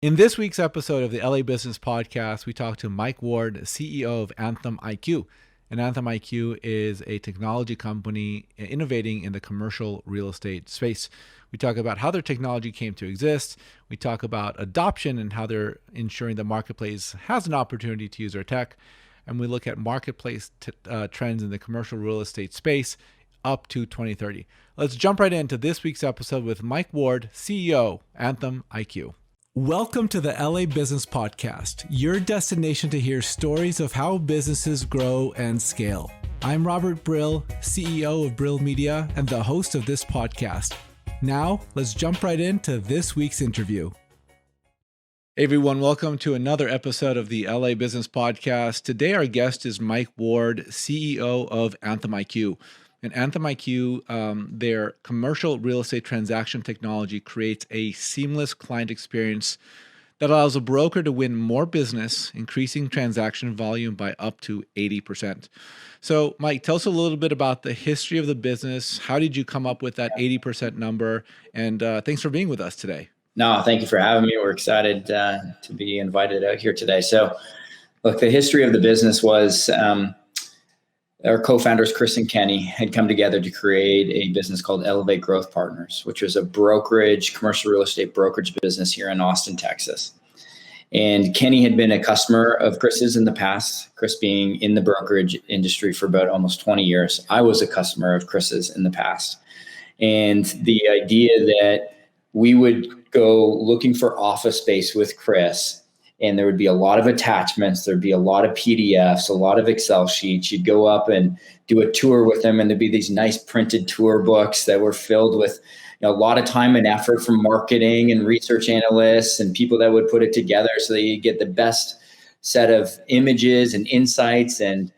In this week's episode of the LA Business Podcast, we talk to Mike Ward, CEO of AnthemIQ. And AnthemIQ is a technology company innovating in the commercial real estate space. We talk about how their technology came to exist. We talk about adoption and how they're ensuring the marketplace has an opportunity to use their tech. And we look at marketplace trends in the commercial real estate space up to 2030. Let's jump right into this week's episode with Mike Ward, CEO, AnthemIQ. Welcome to the LA Business Podcast, your destination to hear stories of how businesses grow and scale. I'm Robert Brill, CEO of Brill Media and the host of this podcast. Now, let's jump right into this week's interview. Hey everyone, welcome to another episode of the LA Business Podcast. Today our guest is Mike Ward, CEO of AnthemIQ. And AnthemIQ, their commercial real estate transaction technology creates a seamless client experience that allows a broker to win more business, increasing transaction volume by up to 80%. So, Mike, tell us a little bit about the history of the business. How did you come up with that 80% number? And thanks for being with us today. No, thank you for having me. We're excited to be invited out here today. So, look, the history of the business was our co-founders, Chris and Kenny, had come together to create a business called Elevate Growth Partners, which was a brokerage, commercial real estate brokerage business here in Austin, Texas. And Kenny had been a customer of Chris's in the past, Chris being in the brokerage industry for about almost 20 years. I was a customer of Chris's in the past. And the idea that we would go looking for office space with Chris, and there would be a lot of attachments. There'd be a lot of PDFs, a lot of Excel sheets. You'd go up and do a tour with them, and there'd be these nice printed tour books that were filled with a lot of time and effort from marketing and research analysts and people that would put it together so that you get the best set of images and insights and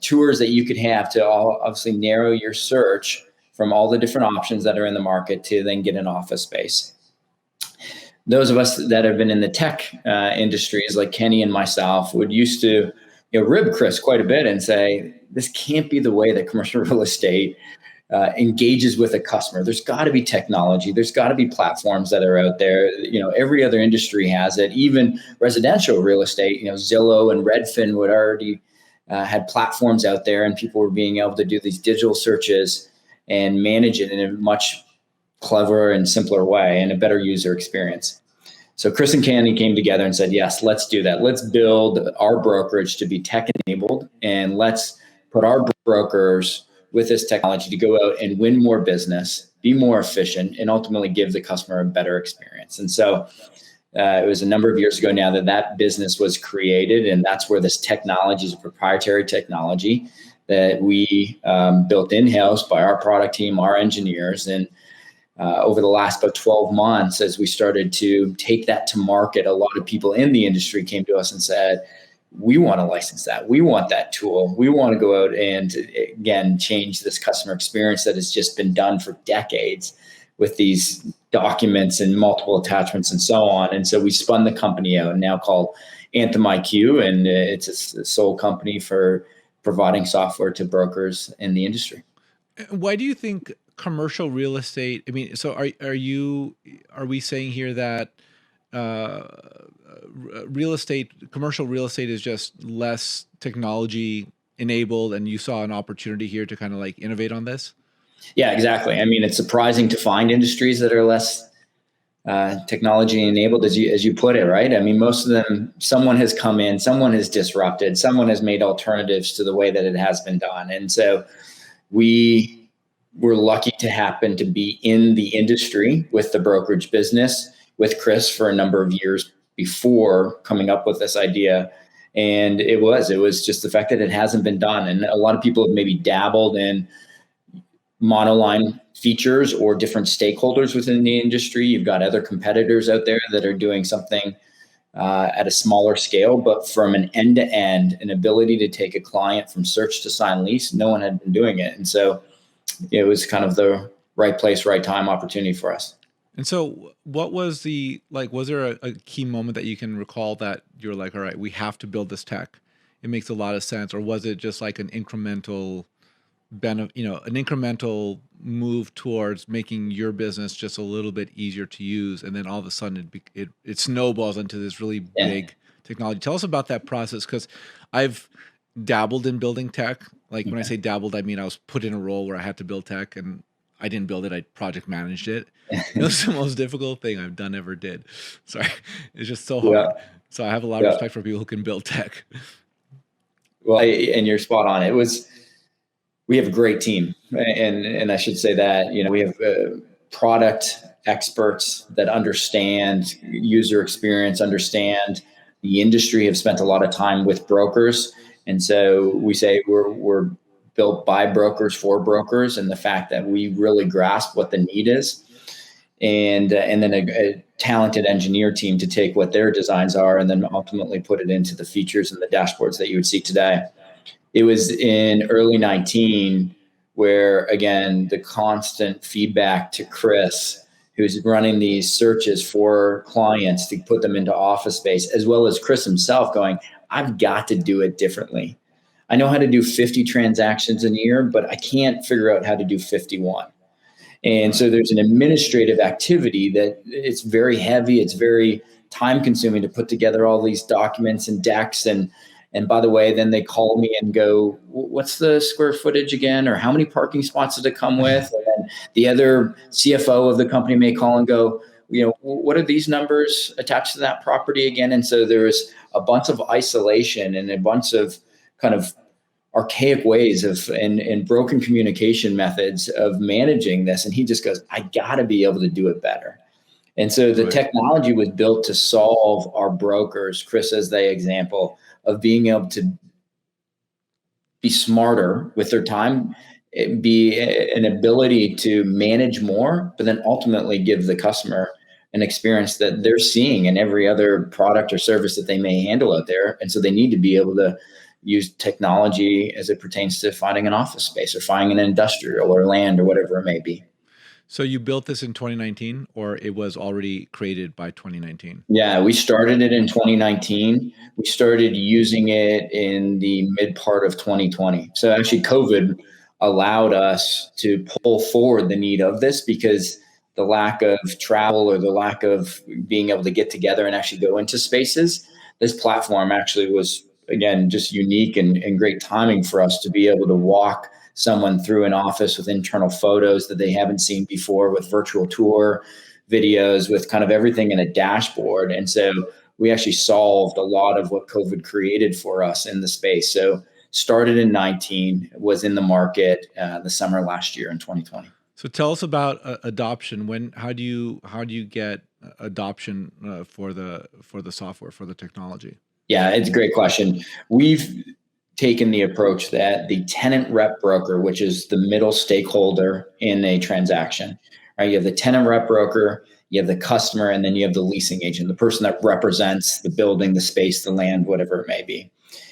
tours that you could have to obviously narrow your search from all the different options that are in the market to then get an office space. Those of us that have been in the tech industries, like Kenny and myself, would used to rib Chris quite a bit and say, this can't be the way that commercial real estate engages with a customer. There's got to be technology. There's got to be platforms that are out there. Every other industry has it. Even residential real estate, Zillow and Redfin would already had platforms out there, and people were being able to do these digital searches and manage it in a much cleverer and simpler way and a better user experience. So Chris and Kenny came together and said, yes, let's do that. Let's build our brokerage to be tech enabled, and let's put our brokers with this technology to go out and win more business, be more efficient, and ultimately give the customer a better experience. And so it was a number of years ago now that business was created, and that's where this technology is a proprietary technology that we built in-house by our product team, our engineers. And over the last about 12 months, as we started to take that to market, a lot of people in the industry came to us and said, we want to license that. We want that tool. We want to go out and, again, change this customer experience that has just been done for decades with these documents and multiple attachments and so on. And so we spun the company out, now called AnthemIQ, and it's a sole company for providing software to brokers in the industry. Why do you think commercial real estate? I mean, so are we saying here that commercial real estate is just less technology enabled, and you saw an opportunity here to kind of like innovate on this? Yeah, exactly. I mean, it's surprising to find industries that are less technology enabled, as you put it, right? I mean, most of them, someone has come in, someone has disrupted, someone has made alternatives to the way that it has been done. And so we were lucky to happen to be in the industry with the brokerage business with Chris for a number of years before coming up with this idea. And it was just the fact that it hasn't been done. And a lot of people have maybe dabbled in monoline features or different stakeholders within the industry. You've got other competitors out there that are doing something at a smaller scale, but from an end-to-end, an ability to take a client from search to sign lease, no one had been doing it. And so it was kind of the right place, right time opportunity for us. And so what was was there a key moment that you can recall that you're like, all right, we have to build this tech? It makes a lot of sense. Or was it just like an incremental an incremental move towards making your business just a little bit easier to use, and then all of a sudden it snowballs into this really Yeah. big technology. Tell us about that process, because I've dabbled in building tech. Like, when I Okay. say dabbled, I mean I was put in a role where I had to build tech, and I didn't build it, I project managed it. It was the most difficult thing I've done ever did. Sorry, it's just so Yeah. hard. So I have a lot of Yeah. respect for people who can build tech. Well, and you're spot on. We have a great team, and I should say that, we have product experts that understand user experience, understand the industry, have spent a lot of time with brokers, and so we say we're built by brokers for brokers, and the fact that we really grasp what the need is, and then a talented engineer team to take what their designs are and then ultimately put it into the features and the dashboards that you would see today. It was in early 19 where, again, the constant feedback to Chris, who's running these searches for clients to put them into office space, as well as Chris himself going, I've got to do it differently. I know how to do 50 transactions in a year, but I can't figure out how to do 51. And so there's an administrative activity that it's very heavy. It's very time consuming to put together all these documents and decks. And by the way, then they call me and go, what's the square footage again? Or how many parking spots does it come with? And then the other CFO of the company may call and go, what are these numbers attached to that property again? And so there's a bunch of isolation and a bunch of kind of archaic ways of and broken communication methods of managing this. And he just goes, I got to be able to do it better. And so the Right. technology was built to solve our brokers, Chris as the example, of being able to be smarter with their time, be an ability to manage more, but then ultimately give the customer an experience that they're seeing in every other product or service that they may handle out there. And so they need to be able to use technology as it pertains to finding an office space or finding an industrial or land or whatever it may be. So you built this in 2019, or it was already created by 2019? Yeah, we started it in 2019. We started using it in the mid part of 2020. So actually, COVID allowed us to pull forward the need of this because the lack of travel or the lack of being able to get together and actually go into spaces, this platform actually was, again, just unique and great timing for us to be able to walk someone through an office with internal photos that they haven't seen before, with virtual tour videos, with kind of everything in a dashboard. And so we actually solved a lot of what COVID created for us in the space. So started in 19, was in the market the summer last year in 2020. So tell us about adoption. How do you get adoption for the software, for the technology? Yeah, it's a great question. We've taken the approach that the tenant rep broker, which is the middle stakeholder in a transaction, right? You have the tenant rep broker, you have the customer, and then you have the leasing agent, the person that represents the building, the space, the land, whatever it may be.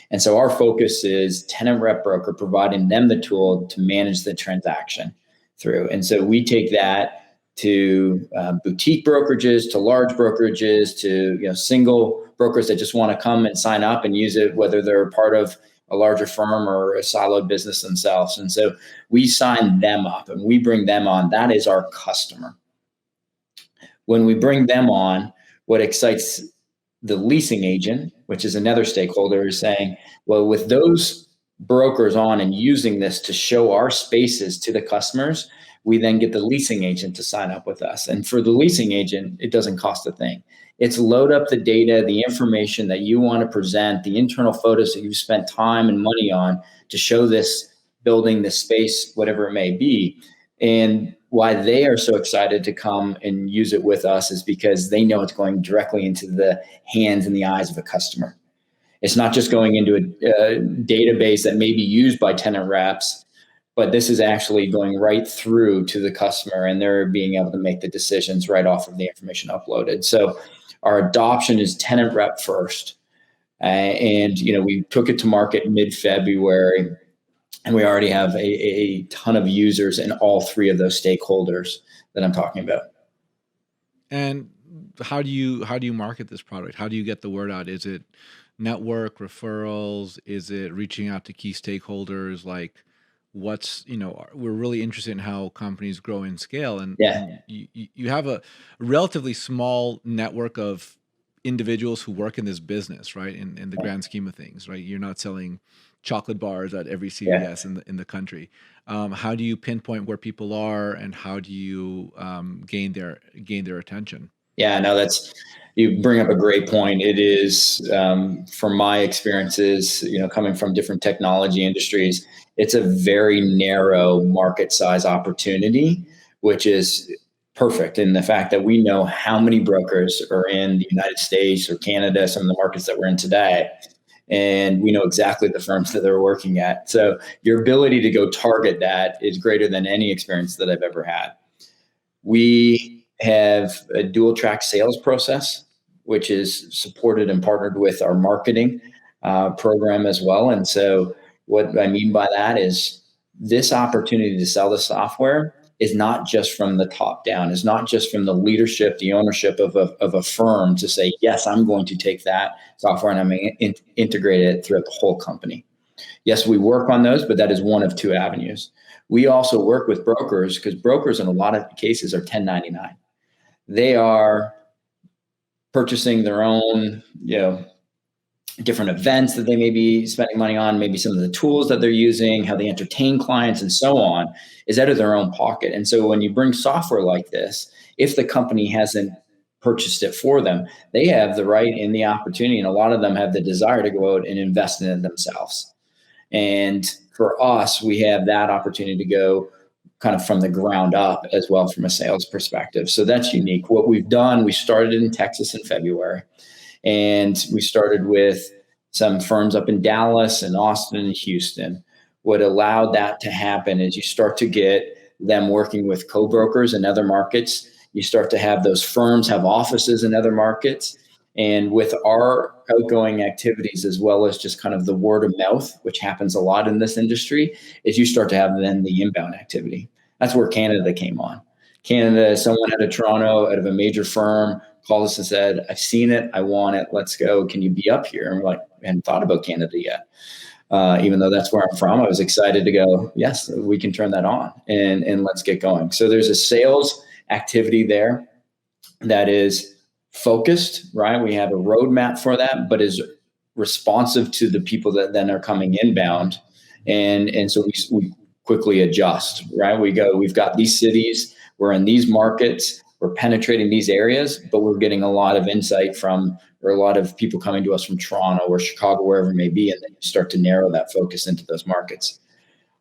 And so our focus is tenant rep broker, providing them the tool to manage the transaction through. And so we take that to boutique brokerages, to large brokerages, to single brokers that just want to come and sign up and use it, whether they're part of a larger firm or a siloed business themselves. And so we sign them up and we bring them on. That is our customer. When we bring them on, what excites the leasing agent, which is another stakeholder, is saying, well, with those brokers on and using this to show our spaces to the customers, we then get the leasing agent to sign up with us. And for the leasing agent, it doesn't cost a thing. It's load up the data, the information that you want to present, the internal photos that you've spent time and money on to show this building, this space, whatever it may be. And why they are so excited to come and use it with us is because they know it's going directly into the hands and the eyes of a customer. It's not just going into a database that may be used by tenant reps, but this is actually going right through to the customer and they're being able to make the decisions right off of the information uploaded. So our adoption is tenant rep first. And we took it to market mid-February, and we already have a ton of users in all three of those stakeholders that I'm talking about. And how do you market this product? How do you get the word out? Is it network referrals? Is it reaching out to key stakeholders like what's, we're really interested in how companies grow and scale, and Yeah. and you have a relatively small network of individuals who work in this business, right? In the grand scheme of things, right? You're not selling chocolate bars at every Yeah. CVS in the country. How do you pinpoint where people are, and how do you gain their attention? Yeah, no, you bring up a great point. It is, from my experiences, coming from different technology industries, it's a very narrow market size opportunity, which is perfect in the fact that we know how many brokers are in the United States or Canada, some of the markets that we're in today, and we know exactly the firms that they're working at. So your ability to go target that is greater than any experience that I've ever had. We have a dual track sales process, which is supported and partnered with our marketing program as well. And so, what I mean by that is this opportunity to sell the software is not just from the top down, is not just from the leadership, the ownership of a firm to say, yes, I'm going to take that software and I'm going to integrate it throughout the whole company. Yes, we work on those, but that is one of two avenues. We also work with brokers because brokers in a lot of cases are 1099. They are purchasing their own, different events that they may be spending money on, maybe some of the tools that they're using, how they entertain clients and so on is out of their own pocket. And so when you bring software like this, if the company hasn't purchased it for them, they have the right and the opportunity, and a lot of them have the desire to go out and invest in it themselves. And for us, we have that opportunity to go kind of from the ground up as well from a sales perspective. So that's unique. What we've done, we started in Texas in February, and we started with some firms up in Dallas and Austin and Houston. What allowed that to happen is you start to get them working with co-brokers in other markets. You start to have those firms have offices in other markets. And with our outgoing activities, as well as just kind of the word of mouth, which happens a lot in this industry, is you start to have then the inbound activity. That's where Canada came on. Canada, someone out of Toronto, out of a major firm, called us and said, I've seen it. I want it. Let's go. Can you be up here? And we're like, I hadn't thought about Canada yet. Even though that's where I'm from, I was excited to go, yes, we can turn that on and let's get going. So there's a sales activity there that is focused, right? We have a roadmap for that, but is responsive to the people that then are coming inbound. And so we quickly adjust, right? We've got these cities, we're in these markets, we're penetrating these areas, but we're getting a lot of insight or a lot of people coming to us from Toronto or Chicago, wherever it may be, and then you start to narrow that focus into those markets.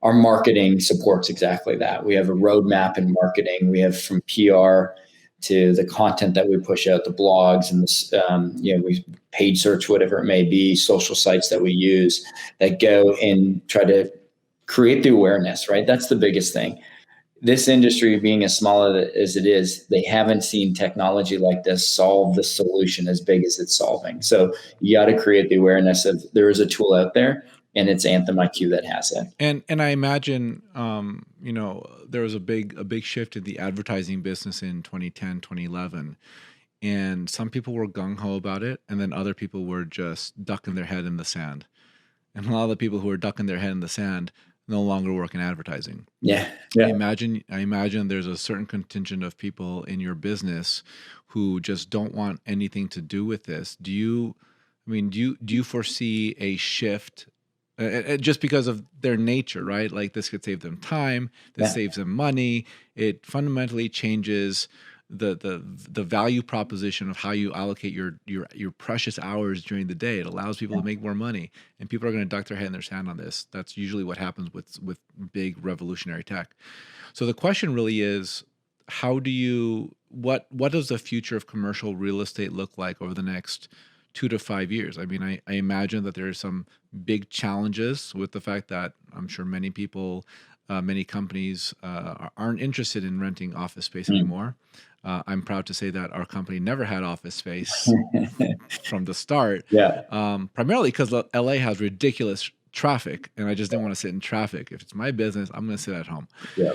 Our marketing supports exactly that. We have a roadmap in marketing. We have from PR to the content that we push out, the blogs and we paid search, whatever it may be, social sites that we use that go and try to create the awareness, right? That's the biggest thing. This industry being as small as it is, they haven't seen technology like this solve the solution as big as it's solving. So you got to create the awareness of there is a tool out there, and it's AnthemIQ that has it. And I imagine, there was a big shift in the advertising business in 2010, 2011. And some people were gung-ho about it, and then other people were just ducking their head in the sand. And a lot of the people who were ducking their head in the sand no longer work in advertising. Yeah. I imagine there's a certain contingent of people in your business who just don't want anything to do with this. Do you foresee a shift just because of their nature, right? Like this could save them time, this saves them money. It fundamentally changes the value proposition of how you allocate your precious hours during the day. It allows people to make more money, and people are going to duck their head in their sand on this. That's usually what happens with big revolutionary tech. So the question really is, what does the future of commercial real estate look like over the next 2 to 5 years? I mean, I imagine that there are some big challenges with the fact that I'm sure many people, many companies aren't interested in renting office space anymore. I'm proud to say that our company never had office space from the start. Yeah. Primarily because LA has ridiculous traffic, and I just didn't want to sit in traffic. If it's my business, I'm going to sit at home. Yeah.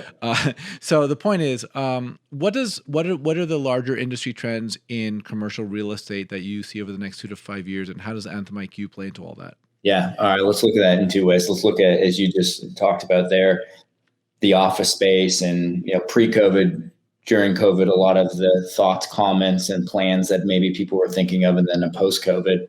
So the point is, what are the larger industry trends in commercial real estate that you see over the next 2 to 5 years, and how does AnthemIQ play into all that? Yeah. All right. Let's look at that in two ways. Let's look at, as you just talked about there, the office space and, pre-COVID, during COVID, a lot of the thoughts, comments, and plans that maybe people were thinking of, and then a post-COVID.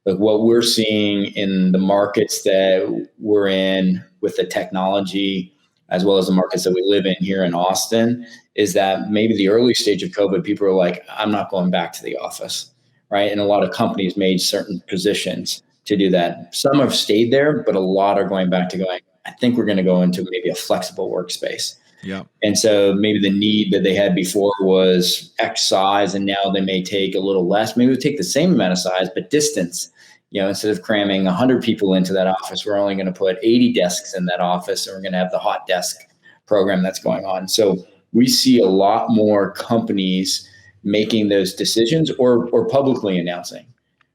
Like what we're seeing in the markets that we're in with the technology, as well as the markets that we live in here in Austin, is that maybe the early stage of COVID, people are like, I'm not going back to the office, right? And a lot of companies made certain positions to do that. Some have stayed there, but a lot are going back to going, I think we're going to go into maybe a flexible workspace. Yeah. And so maybe the need that they had before was X size, and now they may take a little less. Maybe we take the same amount of size, but distance. Instead of cramming 100 people into that office, we're only going to put 80 desks in that office, and we're going to have the hot desk program that's going on. So we see a lot more companies making those decisions or publicly announcing.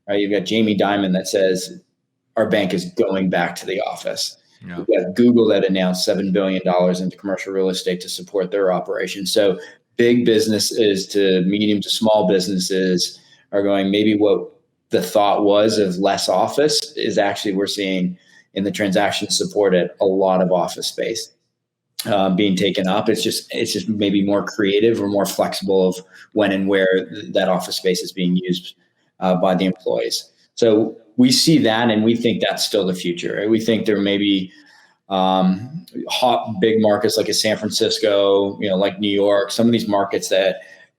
Right? You've got Jamie Dimon that says our bank is going back to the office. Yeah. We've got Google that announced $7 billion into commercial real estate to support their operation. So big businesses to medium to small businesses are going, maybe what the thought was of less office is actually, we're seeing in the transactions supported a lot of office space being taken up. It's just maybe more creative or more flexible of when and where that office space is being used by the employees. So we see that, and we think that's still the future. Right? We think there may be hot big markets like a San Francisco, like New York, some of these markets that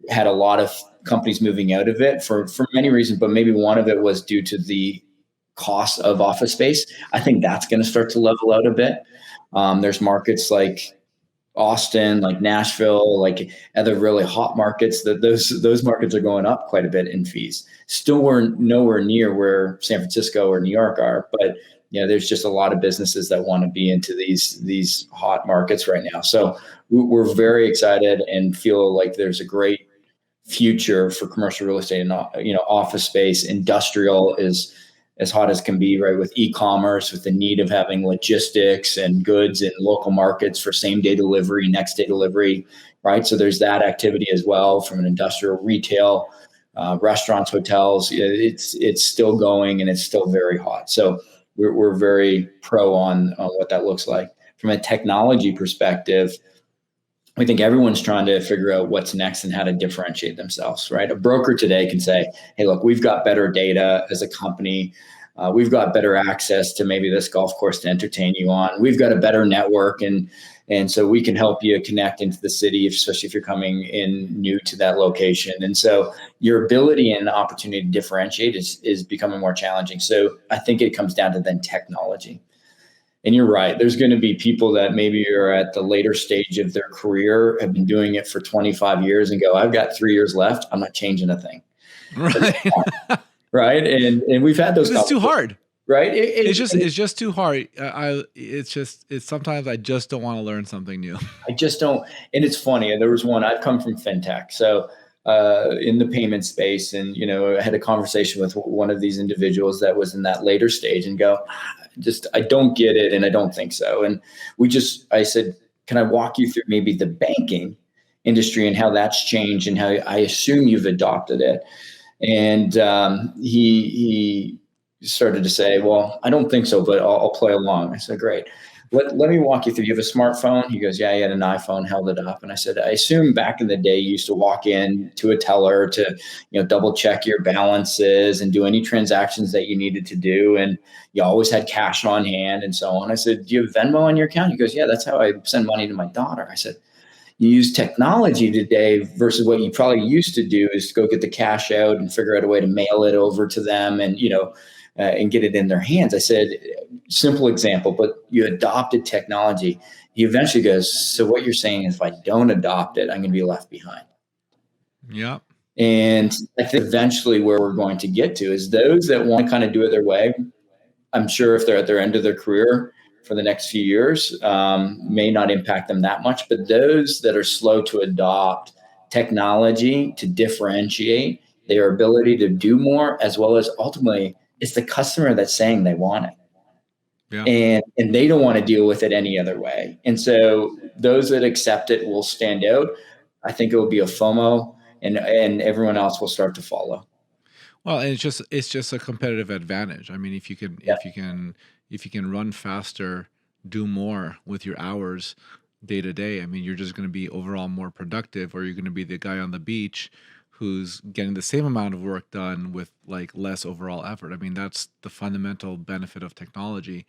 had a lot of companies moving out of it for many reasons, but maybe one of it was due to the cost of office space. I think that's going to start to level out a bit. There's markets like Austin, like Nashville, like other really hot markets, that those markets are going up quite a bit in fees. Still, we're nowhere near where San Francisco or New York are, but there's just a lot of businesses that want to be into these hot markets right now. So we're very excited and feel like there's a great future for commercial real estate and office space. Industrial is as hot as can be, right? With e-commerce, with the need of having logistics and goods in local markets for same day delivery, next day delivery, right? So there's that activity as well from an industrial, retail, restaurants, hotels. It's still going, and it's still very hot. So we're very pro on what that looks like. From a technology perspective, we think everyone's trying to figure out what's next and how to differentiate themselves, right? A broker today can say, hey, look, we've got better data as a company. We've got better access to maybe this golf course to entertain you on. We've got a better network, and so we can help you connect into the city, especially if you're coming in new to that location. And so your ability and opportunity to differentiate is becoming more challenging. So I think it comes down to then technology. And you're right. There's going to be people that maybe are at the later stage of their career, have been doing it for 25 years and go, I've got 3 years left. I'm not changing a thing. Right. Right. And we've had those. It's too hard. Right. It's just too hard. It's sometimes I just don't want to learn something new. I just don't. And it's funny. There was one, I've come from fintech. So in the payment space, and, I had a conversation with one of these individuals that was in that later stage and go, I don't get it. And I don't think so. And I said, can I walk you through maybe the banking industry and how that's changed and how I assume you've adopted it? And he started to say, well, I don't think so, but I'll play along. I said, great. Let me walk you through. You have a smartphone? He goes, yeah, he had an iPhone, held it up. And I said, I assume back in the day, you used to walk in to a teller to, double check your balances and do any transactions that you needed to do. And you always had cash on hand and so on. I said, do you have Venmo on your account? He goes, yeah, that's how I send money to my daughter. I said, you use technology today versus what you probably used to do is go get the cash out and figure out a way to mail it over to them and, and get it in their hands. I said, simple example, but you adopted technology. He eventually goes, so what you're saying is if I don't adopt it, I'm going to be left behind. Yeah. And I think eventually where we're going to get to is those that want to kind of do it their way. I'm sure if they're at their end of their career for the next few years, may not impact them that much. But those that are slow to adopt technology to differentiate their ability to do more, as well as ultimately it's the customer that's saying they want it. Yeah. And they don't want to deal with it any other way. And so those that accept it will stand out. I think it will be a FOMO and everyone else will start to follow. Well, and it's just a competitive advantage. I mean, if you can Yeah. run faster, do more with your hours day to day, I mean, you're just going to be overall more productive, or you're going to be the guy on the beach who's getting the same amount of work done with like less overall effort. I mean, that's the fundamental benefit of technology.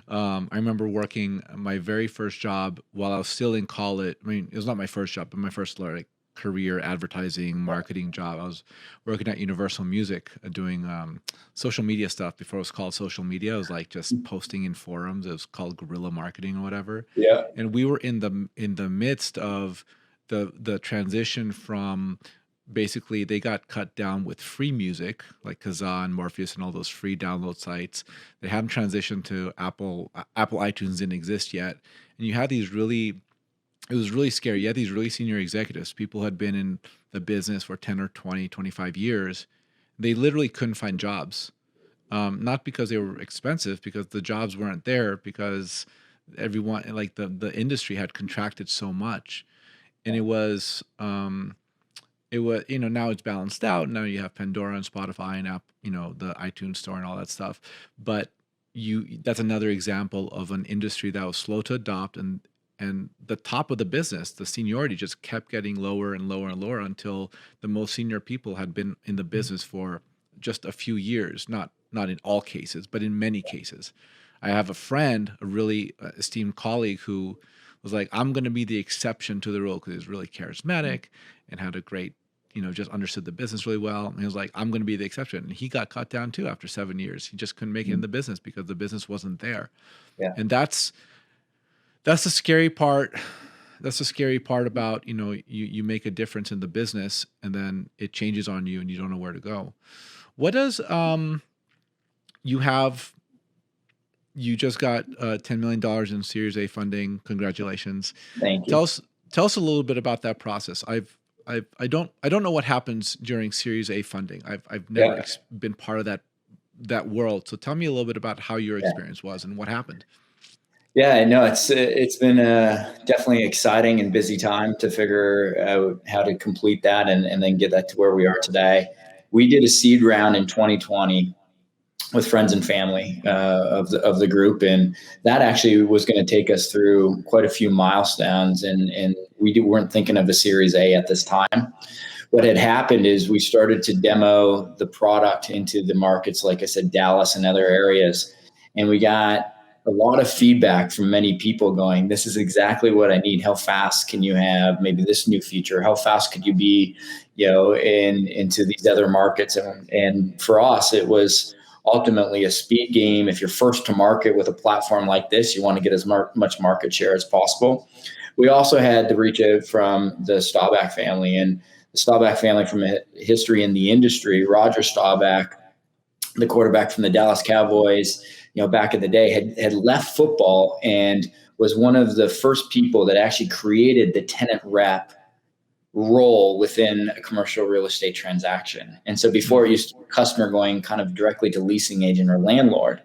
I remember working my very first job while I was still in college. I mean, it was not my first job, but my first like career advertising marketing job. I was working at Universal Music doing social media stuff before it was called social media. It was like just posting in forums. It was called guerrilla marketing or whatever. Yeah. And we were in the midst of the transition from basically they got cut down with free music like Kazaa and Morpheus and all those free download sites. They hadn't transitioned to Apple iTunes didn't exist yet, and you had these really it was really scary. You had these really senior executives, people who had been in the business for 10 or 20, 25 years. They literally couldn't find jobs. Not because they were expensive, because the jobs weren't there, because everyone, like the industry had contracted so much. And it was now it's balanced out. Now you have Pandora and Spotify and app, the iTunes store and all that stuff. But that's another example of an industry that was slow to adopt, and the top of the business, the seniority just kept getting lower and lower and lower until the most senior people had been in the business for just a few years, not in all cases, but in many cases. I have a friend, a really esteemed colleague, who was like, I'm going to be the exception to the rule because he was really charismatic and had a great, just understood the business really well. And he was like, I'm going to be the exception. And he got cut down too after 7 years. He just couldn't make it in the business because the business wasn't there. Yeah. And that's the scary part. That's the scary part about, you make a difference in the business and then it changes on you and you don't know where to go. What does you have you just got $10 million in Series A funding. Congratulations. Thank Tell you. us tell us a little bit about that process. I don't know what happens during Series A funding. I've never Yeah. been part of that world. So tell me a little bit about how your Yeah. experience was and what happened. Yeah, no, it's been a definitely exciting and busy time to figure out how to complete that and then get that to where we are today. We did a seed round in 2020 with friends and family of the group, and that actually was going to take us through quite a few milestones. And weren't thinking of a Series A at this time. What had happened is we started to demo the product into the markets, like I said, Dallas and other areas, and we got a lot of feedback from many people going, this is exactly what I need. How fast can you have maybe this new feature? How fast could you be, into these other markets? And for us, it was ultimately a speed game. If you're first to market with a platform like this, you want to get as much market share as possible. We also had to reach out from the Staubach family, and the Staubach family, from a history in the industry. Roger Staubach, the quarterback from the Dallas Cowboys, back in the day, had left football and was one of the first people that actually created the tenant rep role within a commercial real estate transaction. And so before it used to be a customer going kind of directly to leasing agent or landlord.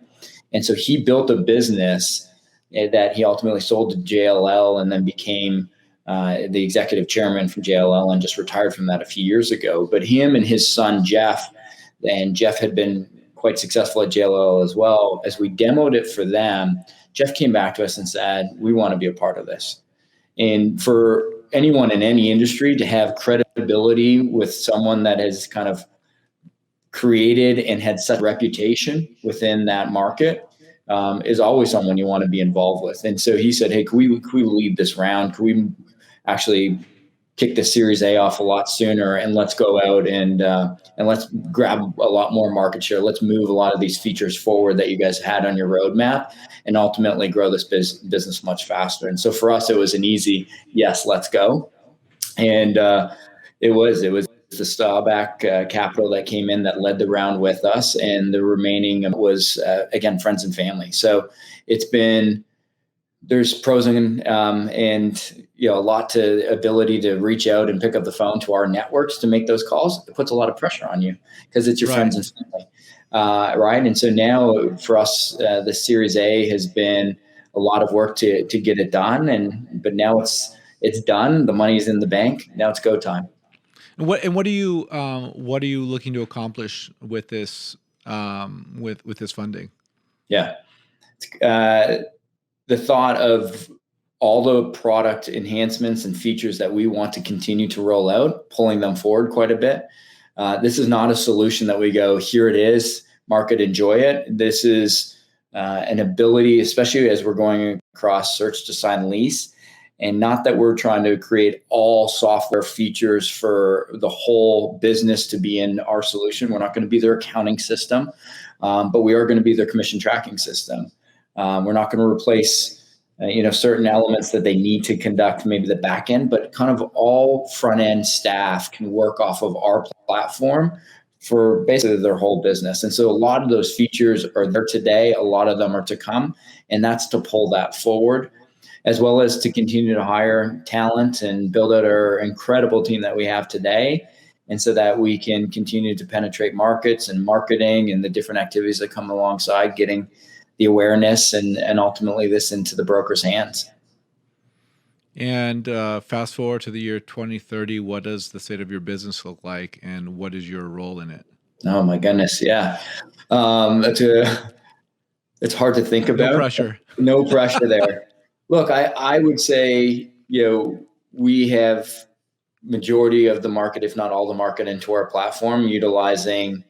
And so he built a business that he ultimately sold to JLL and then became the executive chairman for JLL and just retired from that a few years ago. But him and his son, Jeff, and Jeff had been quite successful at JLL as well. As we demoed it for them, Jeff came back to us and said, we want to be a part of this. And for anyone in any industry to have credibility with someone that has kind of created and had such a reputation within that market is always someone you want to be involved with. And so he said, hey, can we lead this round? Can we actually kick the Series A off a lot sooner, and let's go out and let's grab a lot more market share. Let's move a lot of these features forward that you guys had on your roadmap, and ultimately grow this business much faster. And so for us, it was an easy yes, let's go. And it was the Staubach capital that came in that led the round with us, and the remaining was again friends and family. So there's pros and a lot to ability to reach out and pick up the phone to our networks to make those calls. It puts a lot of pressure on you because it's your friends and family, right? And so now for us, the Series A has been a lot of work to get it done, but now it's done. The money's in the bank. Now it's go time. What are you looking to accomplish with this with this funding? Yeah. The thought of all the product enhancements and features that we want to continue to roll out, pulling them forward quite a bit. This is not a solution that we go, here it is, market, enjoy it. This is an ability, especially as we're going across search to sign lease. And not that we're trying to create all software features for the whole business to be in our solution. We're not going to be their accounting system, but we are going to be their commission tracking system. We're not going to replace certain elements that they need to conduct, maybe the back end, but kind of all front end staff can work off of our platform for basically their whole business. And so a lot of those features are there today. A lot of them are to come, and that's to pull that forward, as well as to continue to hire talent and build out our incredible team that we have today. And so that we can continue to penetrate markets and marketing and the different activities that come alongside getting the awareness and ultimately this into the broker's hands. And fast forward to the year 2030, what does the state of your business look like, and what is your role in it? Oh my goodness, yeah, it's hard to think about. No pressure. No pressure there. Look, I would say we have majority of the market, if not all the market, into our platform, utilizing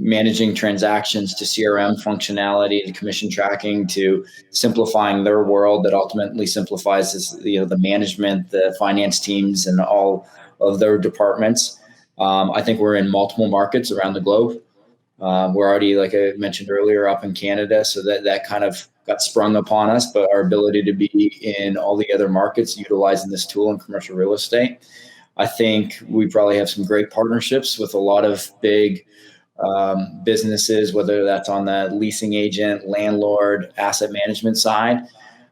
managing transactions to CRM functionality to commission tracking to simplifying their world that ultimately simplifies the management, the finance teams, and all of their departments. I think we're in multiple markets around the globe. We're already, like I mentioned earlier, up in Canada, so that kind of got sprung upon us, but our ability to be in all the other markets utilizing this tool in commercial real estate. I think we probably have some great partnerships with a lot of big businesses, whether that's on the leasing agent, landlord, asset management side,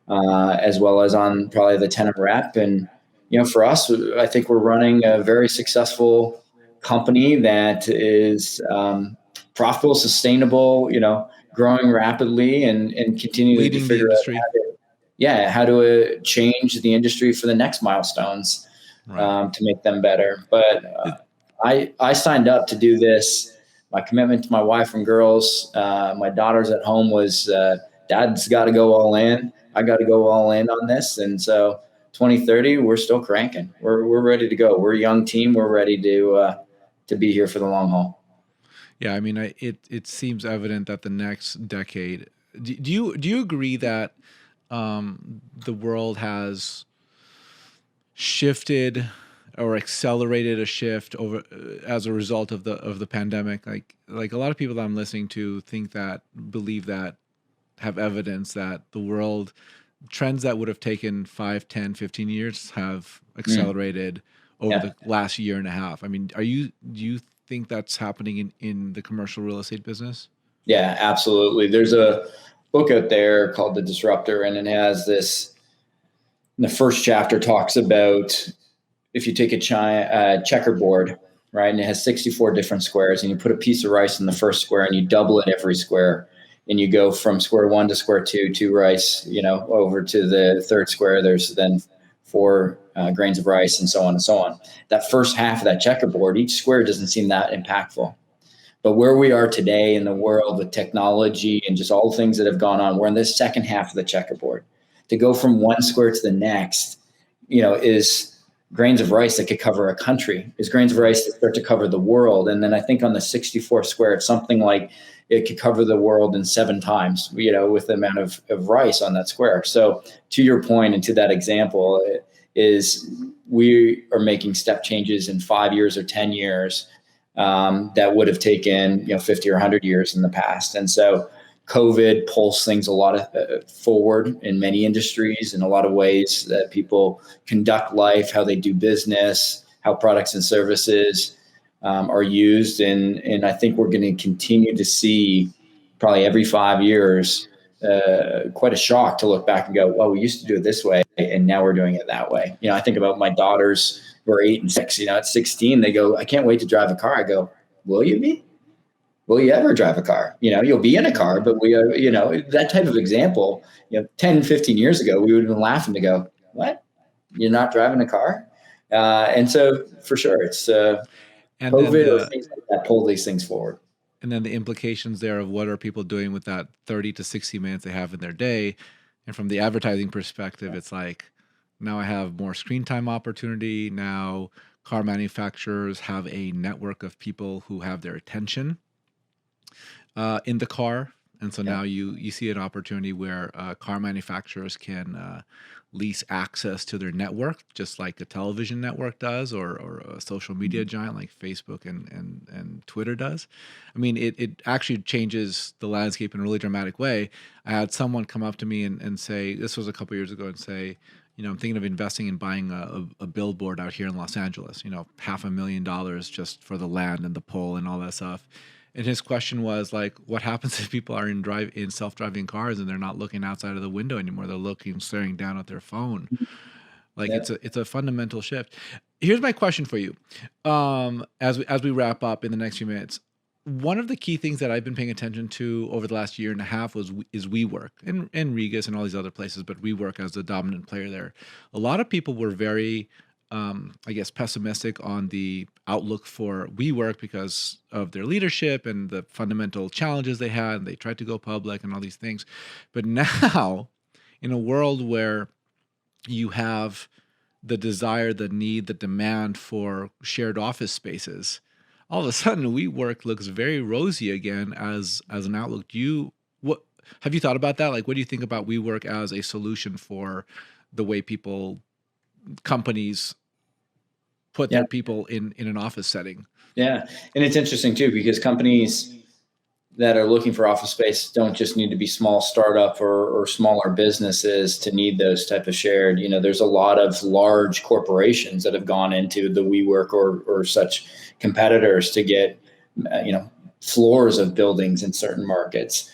as well as on probably the tenant rep. And, for us, I think we're running a very successful company that is profitable, sustainable, growing rapidly and continuing to figure out how to change the industry for the next milestones, right, to make them better. But I signed up to do this. My commitment to my wife and girls, my daughters at home was, Dad's got to go all in. I got to go all in on this. And so 2030, we're still cranking. We're ready to go. We're a young team. We're ready to be here for the long haul. Yeah, I mean, it seems evident that the next decade. Do you agree that the world has shifted or accelerated a shift over as a result of the pandemic? Like a lot of people that I'm listening to believe that, have evidence that the world trends that would have taken 5, 10, 15 years have accelerated over the last year and a half. I mean, do you think that's happening in the commercial real estate business? Yeah, absolutely. There's a book out there called The Disruptor, and it has this, the first chapter talks about, if you take a checkerboard, right, and it has 64 different squares, and you put a piece of rice in the first square and you double it every square, and you go from square one to square two rice, over to the third square, there's then 4 grains of rice, and so on and so on. That first half of that checkerboard, each square doesn't seem that impactful. But where we are today in the world with technology and just all the things that have gone on, we're in this second half of the checkerboard. To go from one square to the next, is grains of rice that could cover a country, is grains of rice that start to cover the world. And then I think on the 64 square, it's something like it could cover the world in 7 times, with the amount of rice on that square. So to your point and to that example, is we are making step changes in 5 years or 10 years that would have taken 50 or 100 years in the past. And so COVID pulls things a lot forward in many industries, in a lot of ways that people conduct life, how they do business, how products and services are used. And I think we're going to continue to see probably every 5 years quite a shock to look back and go, well, we used to do it this way, and now we're doing it that way. I think about my daughters who are 8 and 6. At 16, they go, I can't wait to drive a car. I go, will you be? Will you ever drive a car? You'll be in a car, but that type of example, 10, 15 years ago, we would have been laughing to go, what? You're not driving a car? And so for sure, it's And then COVID or things like that pull these things forward. the implications there of what are people doing with that 30 to 60 minutes they have in their day. And from the advertising perspective, it's like, now I have more screen time opportunity. Now car manufacturers have a network of people who have their attention in the car. And so now you see an opportunity where car manufacturers can lease access to their network, just like a television network does, or a social media giant like Facebook and Twitter does. I mean, it actually changes the landscape in a really dramatic way. I had someone come up to me and say, this was a couple years ago, and say, I'm thinking of investing in buying a billboard out here in Los Angeles, $500,000 just for the land and the pole and all that stuff. And his question was like, what happens if people are in self-driving cars and they're not looking outside of the window anymore? They're staring down at their phone. Like Yeah. it's a fundamental shift. Here's my question for you. As we wrap up in the next few minutes, one of the key things that I've been paying attention to over the last year and a half is WeWork and Regus and all these other places, but WeWork as the dominant player there. A lot of people were very I guess, pessimistic on the outlook for WeWork because of their leadership and the fundamental challenges they had. And they tried to go public and all these things. But now, in a world where you have the desire, the need, the demand for shared office spaces, all of a sudden WeWork looks very rosy again as an outlook. What have you thought about that? Like, what do you think about WeWork as a solution for the way companies put Yeah. their people in an office setting? Yeah. And it's interesting too, because companies that are looking for office space don't just need to be small startup or smaller businesses to need those type of shared. There's a lot of large corporations that have gone into the WeWork or such competitors to get, floors of buildings in certain markets.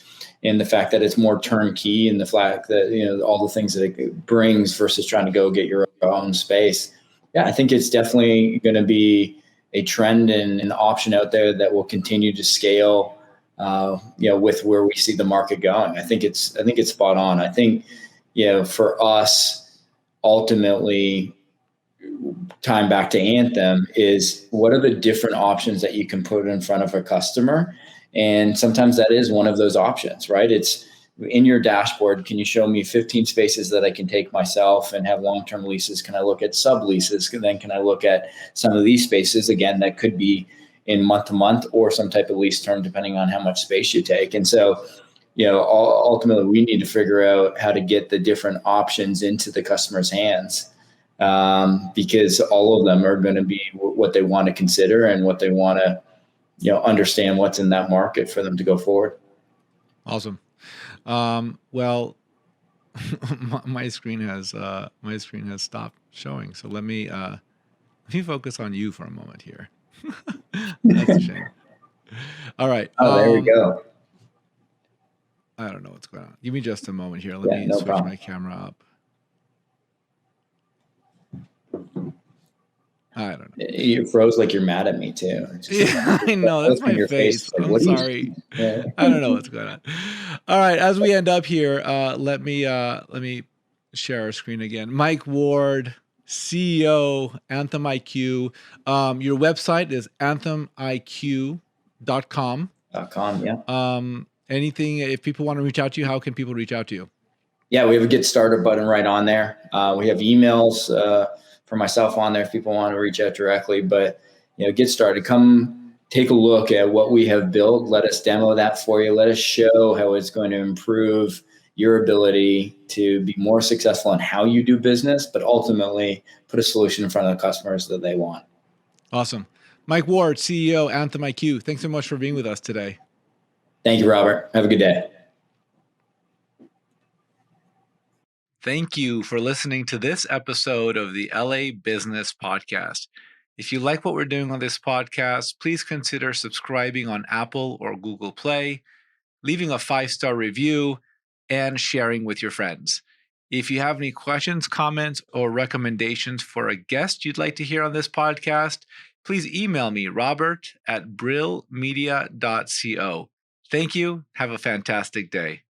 And the fact that it's more turnkey, and the fact that, all the things that it brings versus trying to go get your own space. Yeah, I think it's definitely going to be a trend and an option out there that will continue to scale, with where we see the market going. I think it's spot on. I think, for us, ultimately, time back to Anthem is, what are the different options that you can put in front of a customer? And sometimes that is one of those options, right? It's in your dashboard. Can you show me 15 spaces that I can take myself and have long-term leases? Can I look at subleases? Then can I look at some of these spaces, again, that could be in month to month or some type of lease term, depending on how much space you take. And so, ultimately we need to figure out how to get the different options into the customer's hands, because all of them are going to be what they want to consider and what they want to, understand what's in that market for them to go forward. Awesome. Well, my screen has stopped showing. So let me focus on you for a moment here. That's a shame. All right. Oh, there we go. I don't know what's going on. Give me just a moment here. Let me switch my camera up. I don't know. You froze like you're mad at me too. Yeah, I know. That's my face. Like, I'm sorry. I don't know what's going on. All right. As we end up here, let me share our screen again. Mike Ward, CEO, AnthemIQ. Your website is AnthemIQ.com. Yeah. Anything, if people want to reach out to you, how can people reach out to you? Yeah, we have a get started button right on there. We have emails for myself on there if people want to reach out directly. But get started. Come take a look at what we have built. Let us demo that for you. Let us show how it's going to improve your ability to be more successful in how you do business, but ultimately put a solution in front of the customers that they want. Awesome. Mike Ward, CEO, AnthemIQ. Thanks so much for being with us today. Thank you, Robert. Have a good day. Thank you for listening to this episode of the LA Business Podcast. If you like what we're doing on this podcast, please consider subscribing on Apple or Google Play, leaving a 5-star review, and sharing with your friends. If you have any questions, comments, or recommendations for a guest you'd like to hear on this podcast, please email me, robert@brillmedia.co. Thank you. Have a fantastic day.